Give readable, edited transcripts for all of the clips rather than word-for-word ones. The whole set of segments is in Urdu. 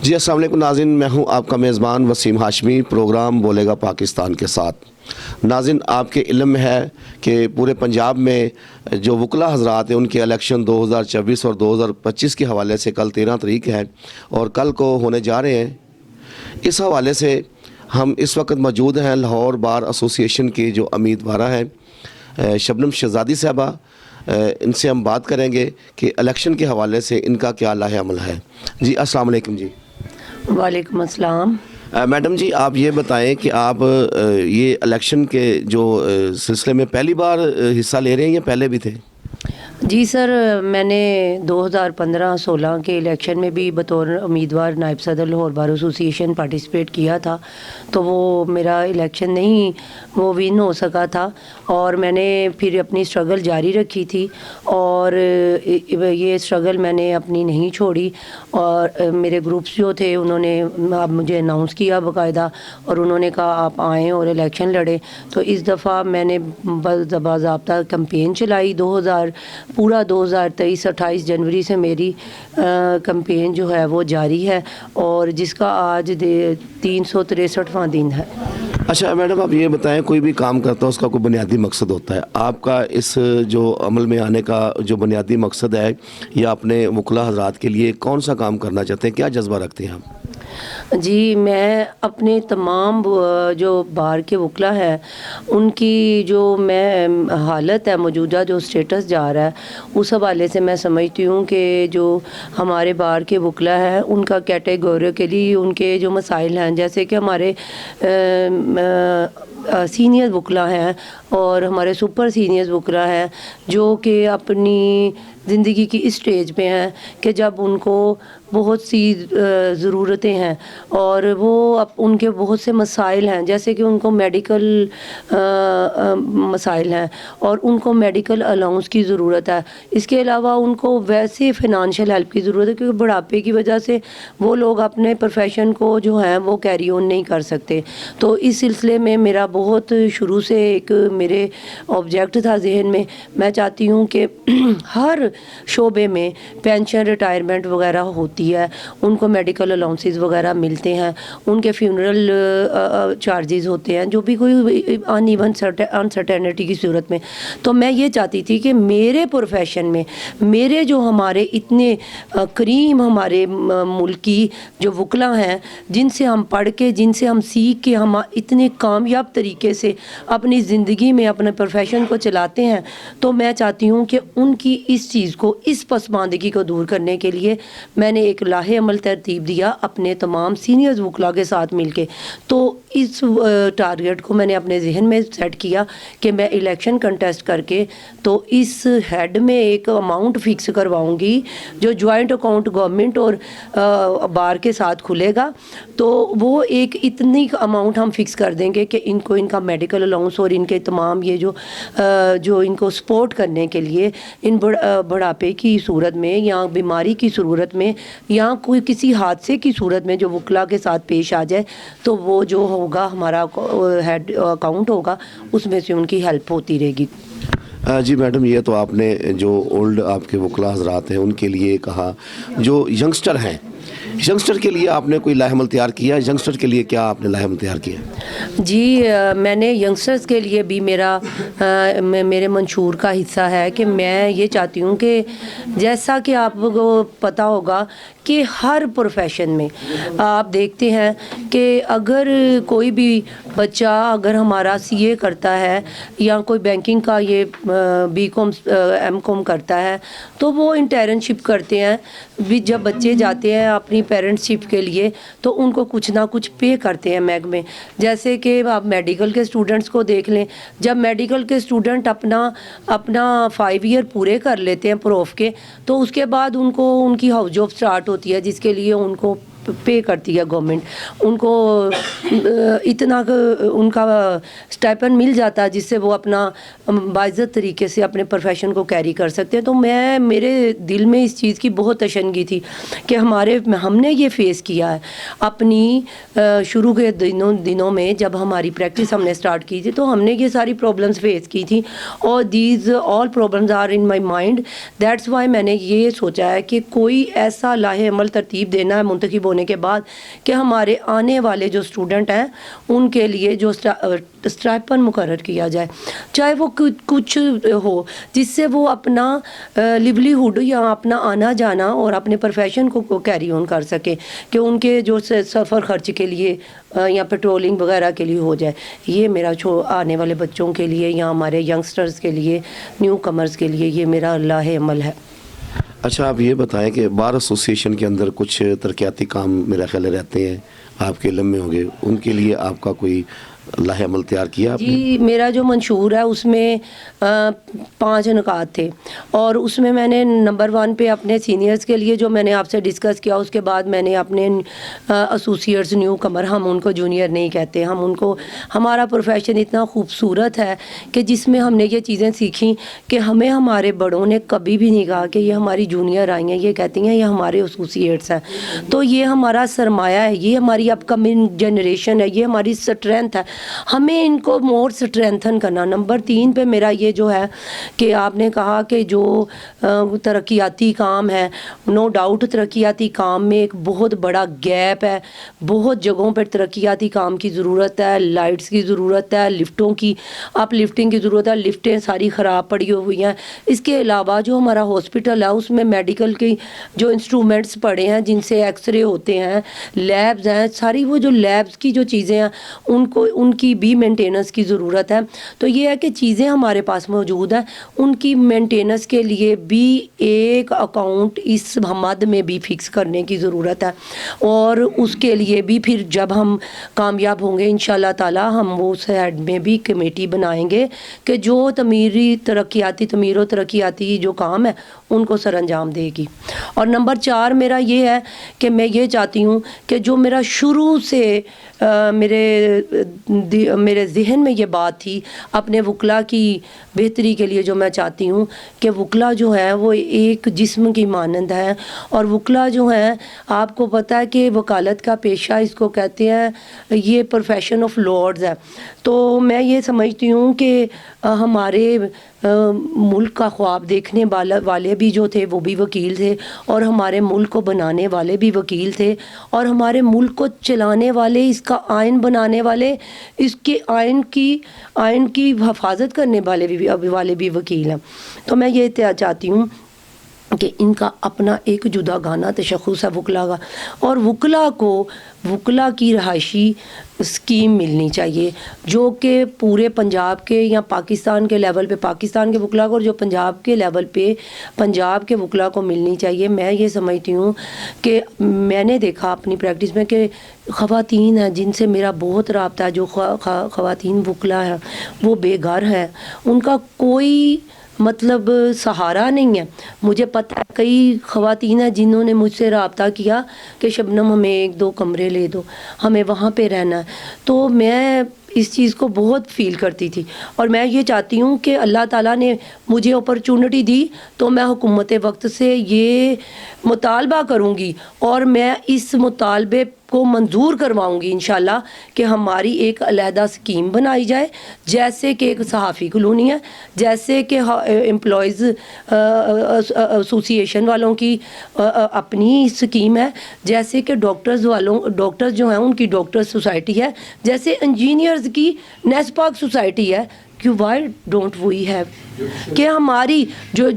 جی السلام علیکم ناظرین، میں ہوں آپ کا میزبان وسیم ہاشمی، پروگرام بولے گا پاکستان کے ساتھ۔ ناظرین، آپ کے علم میں ہے کہ پورے پنجاب میں جو وکلا حضرات ہیں ان کے الیکشن 2024 اور 2025 کے حوالے سے کل 13 تاریخ ہے اور کل کو ہونے جا رہے ہیں۔ اس حوالے سے ہم اس وقت موجود ہیں لاہور بار ایسوسی ایشن کی جو امیدوارہ ہیں شبنم شہزادی صاحبہ۔ ان سے ہم بات کریں گے کہ الیکشن کے حوالے سے ان کا کیا لاہ عمل ہے۔ جی السلام علیکم۔ جی وعلیکم السلام۔ میڈم جی، آپ یہ بتائیں کہ آپ یہ الیکشن کے جو سلسلے میں پہلی بار حصہ لے رہے ہیں یا پہلے بھی تھے؟ جی سر، میں نے 2015-16 کے الیکشن میں بھی بطور امیدوار نائب صدر لاہور بار ایسوسی ایشن پارٹیسپیٹ کیا تھا، تو وہ میرا الیکشن نہیں وہ ون ہو سکا تھا، اور میں نے پھر اپنی اسٹرگل جاری رکھی تھی، اور یہ اسٹرگل میں نے اپنی نہیں چھوڑی، اور میرے گروپس جو تھے انہوں نے اب مجھے اناؤنس کیا باقاعدہ، اور انہوں نے کہا آپ آئیں اور الیکشن لڑیں۔ تو اس دفعہ میں نے باضابطہ کمپین چلائی۔ 2023-28 جنوری سے میری کمپین جو ہے وہ جاری ہے، اور جس کا آج 363واں دن ہے۔ اچھا میڈم، آپ یہ بتائیں، کوئی بھی کام کرتا ہے اس کا کوئی بنیادی مقصد ہوتا ہے۔ آپ کا اس جو عمل میں آنے کا جو بنیادی مقصد ہے یا اپنے وکلا حضرات کے لیے کون سا کام کرنا چاہتے ہیں، کیا جذبہ رکھتے ہیں آپ؟ جی، میں اپنے تمام جو بار کے وکلا ہیں ان کی جو میں حالت ہے، موجودہ جو سٹیٹس جا رہا ہے، اس حوالے سے میں سمجھتی ہوں کہ جو ہمارے بار کے وکلا ہیں ان کا کیٹیگوریکلی ان کے جو مسائل ہیں، جیسے کہ ہمارے سینئر وکلا ہیں اور ہمارے سپر سینئر وکلا ہیں جو کہ اپنی زندگی کی اس سٹیج پہ ہیں کہ جب ان کو بہت سی ضرورتیں ہیں، اور وہ ان کے بہت سے مسائل ہیں، جیسے کہ ان کو میڈیکل مسائل ہیں اور ان کو میڈیکل الاؤنس کی ضرورت ہے۔ اس کے علاوہ ان کو ویسے فنانشیل ہیلپ کی ضرورت ہے، کیونکہ بڑھاپے کی وجہ سے وہ لوگ اپنے پروفیشن کو جو ہیں وہ کیری آن نہیں کر سکتے۔ تو اس سلسلے میں میرا بہت شروع سے ایک میرے آبجیکٹ تھا ذہن میں، میں چاہتی ہوں کہ ہر شعبے میں پینشن، ریٹائرمنٹ وغیرہ ہوتی ہے، ان کو میڈیکل الاؤنسز وغیرہ ملتے ہیں، ان کے فیونرل چارجز ہوتے ہیں، جو بھی کوئی ان ایون انسرٹینٹی کی صورت میں۔ تو میں یہ چاہتی تھی کہ میرے پروفیشن میں میرے جو ہمارے اتنے کریم ہمارے ملک کی جو وکلا ہیں، جن سے ہم پڑھ کے، جن سے ہم سیکھ کے ہم اتنے کامیاب طریقے سے اپنی زندگی میں اپنے پروفیشن کو چلاتے ہیں، تو میں چاہتی ہوں کہ ان کی اس چیز کو، اس پسماندگی کو دور کرنے کے لیے میں نے ایک لاہے عمل ترتیب دیا اپنے تمام سینئرز وکلا کے ساتھ مل کے۔ تو اس ٹارگٹ کو میں نے اپنے ذہن میں سیٹ کیا کہ میں الیکشن کنٹیسٹ کر کے تو اس ہیڈ میں ایک اماؤنٹ فکس کرواؤں گی جو جوائنٹ اکاؤنٹ گورنمنٹ اور بار کے ساتھ کھلے گا۔ تو وہ ایک اتنی اماؤنٹ ہم فکس کر دیں گے کہ ان کو ان کا میڈیکل الاؤنس اور ان کے تمام یہ جو ان کو سپورٹ کرنے کے لیے ان بڑھاپے کی صورت میں یا بیماری کی صورت میں یا کوئی کسی حادثے کی صورت میں جو وکلا کے ساتھ پیش آ جائے، تو وہ جو ہوگا ہمارا ہیڈ اکاؤنٹ ہوگا، اس میں سے ان کی ہیلپ ہوتی رہے گی۔ جی میڈم، یہ تو آپ نے جو اولڈ آپ کے وکلا حضرات ہیں ان کے لیے کہا، جو ینگسٹر ہیں، ینگسٹر کے لیے آپ نے کوئی لاہ عمل تیار کیا؟ ینگسٹر کے لیے کیا آپ نے لاہ عمل تیار کیا؟ جی، میں نے ینگسٹرز کے لیے بھی میرے منشور کا حصہ ہے کہ میں یہ چاہتی ہوں کہ جیسا کہ آپ کو پتہ ہوگا کہ ہر پروفیشن میں آپ دیکھتے ہیں کہ اگر کوئی بھی بچہ اگر ہمارا سی اے کرتا ہے یا کوئی بینکنگ کا یہ بی کام ایم کام کرتا ہے، تو وہ انٹرنشپ کرتے ہیں بھی۔ جب بچے جاتے ہیں اپنی پیرنٹشپ کے لیے تو ان کو کچھ نہ کچھ پے کرتے ہیں محکمے، جیسے کہ آپ میڈیکل کے اسٹوڈنٹس کو دیکھ لیں۔ جب میڈیکل کے اسٹوڈنٹ اپنا 5 ایئر پورے کر لیتے ہیں پروف کے، تو اس کے بعد ان کو ان کی ہاؤس جاب سٹارٹ ہوتی ہے، جس کے لیے ان کو پے کرتی ہے گورنمنٹ، ان کو اتنا ان کا اسٹائپن مل جاتا ہے جس سے وہ اپنا باعزت طریقے سے اپنے پروفیشن کو کیری کر سکتے ہیں۔ تو میرے دل میں اس چیز کی بہت تشنگی تھی کہ ہم نے یہ فیس کیا ہے اپنی شروع کے دنوں میں، جب ہماری پریکٹس ہم نے سٹارٹ کی تھی تو ہم نے یہ ساری پرابلمس فیس کی تھی، اور these all problems are in my mind. That's why میں نے یہ سوچا ہے کہ کوئی ایسا لاہ عمل ترتیب دینا ہے منتخب ہونے ہونے کے بعد کہ ہمارے آنے والے جو اسٹوڈنٹ ہیں ان کے لیے جو اسٹائپن مقرر کیا جائے، چاہے وہ کچھ ہو، جس سے وہ اپنا لیولیہوڈ یا اپنا آنا جانا اور اپنے پروفیشن کو کیری آن کر سکے، کہ ان کے جو سفر خرچ کے لیے یا پیٹرولنگ وغیرہ کے لیے ہو جائے۔ یہ میرا آنے والے بچوں کے لیے یا ہمارے ینگسٹرز کے لیے، نیو کمرز کے لیے یہ میرا لاہ عمل ہے۔ اچھا، آپ یہ بتائیں کہ بار ایسوسیشن کے اندر کچھ ترقیاتی کام میرا خیال رہتے ہیں، آپ کے علم میں ہوں گے، ان کے لیے آپ کا کوئی لاہ عمل تیار کیا آپ نے؟ جی، میرا جو منشور ہے اس میں 5 نکات تھے، اور اس میں نے نمبر 1 پہ اپنے سینئرز کے لیے جو میں نے آپ سے ڈسکس کیا، اس کے بعد میں نے اپنے ایسوسیٹس نیو کمر، ہم ان کو جونیئر نہیں کہتے، ہم ان کو، ہمارا پروفیشن اتنا خوبصورت ہے کہ جس میں ہم نے یہ چیزیں سیکھیں کہ ہمیں ہمارے بڑوں نے کبھی بھی نہیں کہا کہ یہ ہماری جونیئر آئی ہیں، یہ کہتی ہیں یہ ہمارے ایسوسیٹس ہیں۔ تو یہ ہمارا سرمایہ ہے، یہ ہماری اپ کمنگ جنریشن ہے، یہ ہماری اسٹرینتھ ہے، ہمیں ان کو مور اسٹرینتھن کرنا۔ نمبر 3 پہ میرا یہ جو ہے کہ آپ نے کہا کہ جو ترقیاتی کام ہے، نو ڈاؤٹ ترقیاتی کام میں ایک بہت بڑا گیپ ہے، بہت جگہوں پر ترقیاتی کام کی ضرورت ہے، لائٹس کی ضرورت ہے، لفٹوں کی اپ لفٹنگ کی ضرورت ہے، لفٹیں ساری خراب پڑی ہوئی ہیں۔ اس کے علاوہ جو ہمارا ہاسپٹل ہے اس میں میڈیکل کی جو انسٹرومنٹس پڑے ہیں جن سے ایکس رے ہوتے ہیں، لیبز ہیں، ساری وہ جو لیبز کی جو چیزیں ہیں ان کی بھی مینٹیننس کی ضرورت ہے۔ تو یہ ہے کہ چیزیں ہمارے پاس موجود ہیں، ان کی مینٹیننس کے لیے بھی ایک اکاؤنٹ اس مد میں بھی فکس کرنے کی ضرورت ہے، اور اس کے لیے بھی پھر جب ہم کامیاب ہوں گے انشاءاللہ تعالی ہم اس ہیڈ میں بھی کمیٹی بنائیں گے کہ جو تعمیر و ترقیاتی جو کام ہے ان کو سر انجام دے گی۔ اور نمبر 4 میرا یہ ہے کہ میں یہ چاہتی ہوں کہ جو میرا شروع سے میرے ذہن میں یہ بات تھی اپنے وکلا کی بہتری کے لیے، جو میں چاہتی ہوں کہ وکلا جو ہے وہ ایک جسم کی مانند ہے، اور وکلا جو ہیں آپ کو پتہ ہے کہ وکالت کا پیشہ اس کو کہتے ہیں، یہ پروفیشن آف لارڈز ہے۔ تو میں یہ سمجھتی ہوں کہ ہمارے ملک کا خواب دیکھنے والے بھی جو تھے وہ بھی وکیل تھے، اور ہمارے ملک کو بنانے والے بھی وکیل تھے، اور ہمارے ملک کو چلانے والے، اس کا آئین بنانے والے، اس کے آئین کی حفاظت کرنے والے بھی وکیل ہیں۔ تو میں یہ چاہتی ہوں کہ ان کا اپنا ایک جدا گانا تشخص ہے وکلا کا، اور وکلا کی رہائشی اسکیم ملنی چاہیے جو کہ پورے پنجاب کے یا پاکستان کے لیول پہ پاکستان کے وکلا کو، اور جو پنجاب کے لیول پہ پنجاب کے وکلا کو ملنی چاہیے۔ میں یہ سمجھتی ہوں کہ میں نے دیکھا اپنی پریکٹس میں کہ خواتین ہیں جن سے میرا بہت رابطہ ہے، جو خواتین وکلا ہیں وہ بے گھر ہیں، ان کا کوئی مطلب سہارا نہیں ہے۔ مجھے پتہ ہے کئی خواتین ہیں جنہوں نے مجھ سے رابطہ کیا کہ شبنم ہمیں 1-2 کمرے لے دو، ہمیں وہاں پہ رہنا ہے۔ تو میں اس چیز کو بہت فیل کرتی تھی، اور میں یہ چاہتی ہوں کہ اللہ تعالیٰ نے مجھے اپرچونٹی دی تو میں حکومت وقت سے یہ مطالبہ کروں گی، اور میں اس مطالبے کو منظور کرواؤں گی انشاءاللہ کہ ہماری ایک علیحدہ سکیم بنائی جائے، جیسے کہ ایک صحافی کالونی ہے، جیسے کہ امپلائیز ایسوسیشن والوں کی اپنی سکیم ہے، جیسے کہ ڈاکٹرز جو ہیں ان کی ڈاکٹرز سوسائٹی ہے، جیسے انجینئرز کی نیسپاک سوسائٹی ہے۔ وائی ڈونٹ وی ہیو کہ ہماری جو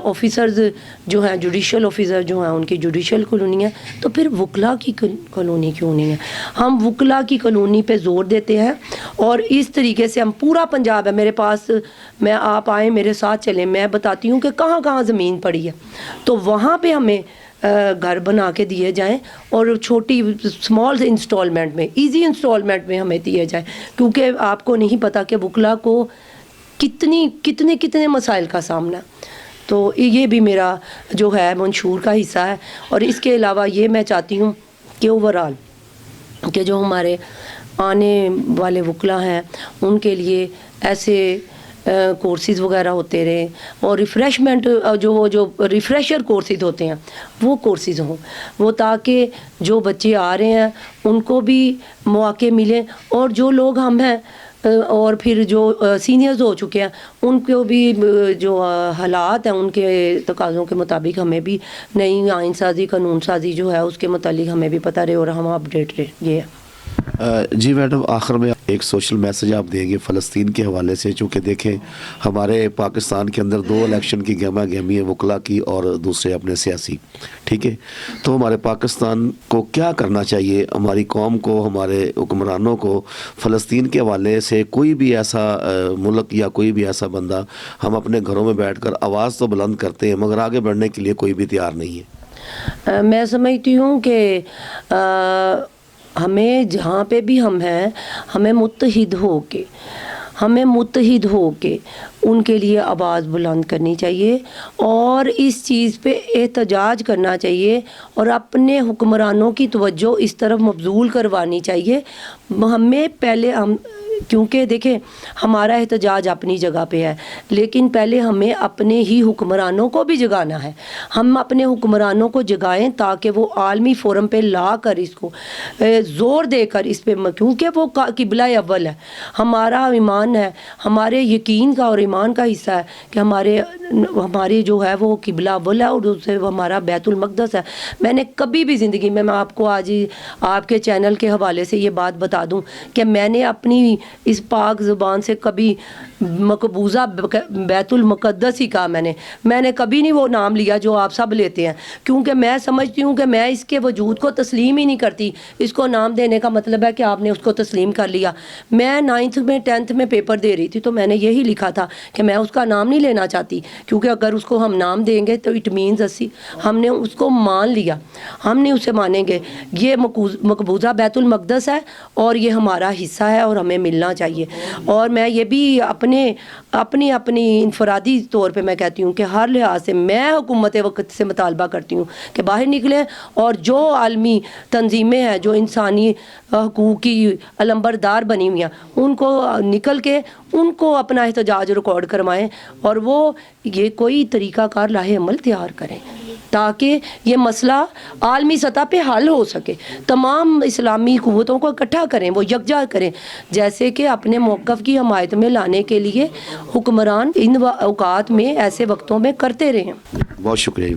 آفیسرز جو ہیں، جوڈیشل آفیسر جو ہیں، ان کی جوڈیشل کالونی ہے، تو پھر وکلا کی کالونی کیوں نہیں ہے؟ ہم وکلا کی کالونی پہ زور دیتے ہیں، اور اس طریقے سے ہم پورا پنجاب ہے میرے پاس، آپ آئیں میرے ساتھ چلیں، میں بتاتی ہوں کہ کہاں کہاں زمین پڑی ہے، تو وہاں پہ ہمیں گھر بنا کے دیے جائیں، اور چھوٹی اسمال انسٹالمنٹ میں، ایزی انسٹالمنٹ میں ہمیں دیے جائیں، کیونکہ آپ کو نہیں پتہ کہ وکلا کو کتنے مسائل کا سامنا ہے۔ تو یہ بھی میرا جو ہے منشور کا حصہ ہے، اور اس کے علاوہ یہ میں چاہتی ہوں کہ اوورال کہ جو ہمارے آنے والے وکلا ہیں ان کے لیے ایسے کورسز وغیرہ ہوتے رہیں، اور ریفریشمنٹ جو ریفریشر کورسز ہوتے ہیں وہ کورسز ہوں، وہ تاکہ جو بچے آ رہے ہیں ان کو بھی مواقع ملیں، اور جو لوگ ہم ہیں اور پھر جو سینئرز ہو چکے ہیں ان کو بھی جو حالات ہیں ان کے تقاضوں کے مطابق ہمیں بھی نئی آئین سازی قانون سازی جو ہے اس کے متعلق ہمیں بھی پتہ رہے اور ہم اپڈیٹ رہے. یہ ہے. جی میڈم، آخر میں ایک سوشل میسج آپ دیں گے فلسطین کے حوالے سے، چونکہ دیکھیں ہمارے پاکستان کے اندر 2 الیکشن کی گہما گہمی ہے، وکلا کی اور دوسرے اپنے سیاسی، ٹھیک ہے، تو ہمارے پاکستان کو کیا کرنا چاہیے، ہماری قوم کو، ہمارے حکمرانوں کو فلسطین کے حوالے سے کوئی بھی ایسا ملک یا کوئی بھی ایسا بندہ، ہم اپنے گھروں میں بیٹھ کر آواز تو بلند کرتے ہیں مگر آگے بڑھنے کے لیے کوئی بھی تیار نہیں ہے؟ میں سمجھتی ہوں کہ ہمیں جہاں پہ بھی ہم ہیں ہمیں متحد ہو کے ان کے لیے آواز بلند کرنی چاہیے اور اس چیز پہ احتجاج کرنا چاہیے اور اپنے حکمرانوں کی توجہ اس طرف مبذول کروانی چاہیے. ہمیں پہلے کیونکہ دیکھیں ہمارا احتجاج اپنی جگہ پہ ہے لیکن پہلے ہمیں اپنے ہی حکمرانوں کو بھی جگانا ہے. ہم اپنے حکمرانوں کو جگائیں تاکہ وہ عالمی فورم پہ لا کر اس کو زور دے کر اس پہ، کیونکہ وہ قبلہ اول ہے، ہمارا ایمان ہے، ہمارے یقین کا اور ایمان کا حصہ ہے کہ ہماری جو ہے وہ قبلہ اول ہے اور اس سے ہمارا بیت المقدس ہے. میں نے کبھی بھی زندگی میں آپ کو آج ہی آپ کے چینل کے حوالے سے یہ بات بتا دوں کہ میں نے اپنی اس پاک زبان سے کبھی مقبوضہ بیت المقدس ہی کہا. میں نے کبھی نہیں وہ نام لیا جو آپ سب لیتے ہیں، کیونکہ میں سمجھتی ہوں کہ میں اس کے وجود کو تسلیم ہی نہیں کرتی. اس کو نام دینے کا مطلب ہے کہ آپ نے اس کو تسلیم کر لیا. میں 9th میں 10th میں پیپر دے رہی تھی تو میں نے یہی لکھا تھا کہ میں اس کا نام نہیں لینا چاہتی، کیونکہ اگر اس کو ہم نام دیں گے تو اٹ مینز ہم نے اس کو مان لیا، ہم نہیں اسے مانیں گے. یہ مقبوضہ بیت المقدس ہے اور یہ ہمارا حصہ ہے اور ہمیں ملنا چاہیے. اور میں یہ بھی اپنی انفرادی طور پہ میں کہتی ہوں کہ ہر لحاظ سے میں حکومت وقت سے مطالبہ کرتی ہوں کہ باہر نکلیں اور جو عالمی تنظیمیں ہیں جو انسانی حقوق کی علمبردار بنی ہوئی ہیں ان کو نکل کے ان کو اپنا احتجاج ریکارڈ کروائیں اور وہ یہ کوئی طریقہ کار لاہ عمل تیار کریں تاکہ یہ مسئلہ عالمی سطح پہ حل ہو سکے. تمام اسلامی قوتوں کو اکٹھا کریں، وہ یکجا کریں، جیسے کہ اپنے موقف کی حمایت میں لانے کے لیے حکمران ان اوقات میں ایسے وقتوں میں کرتے رہیں. بہت شکریہ.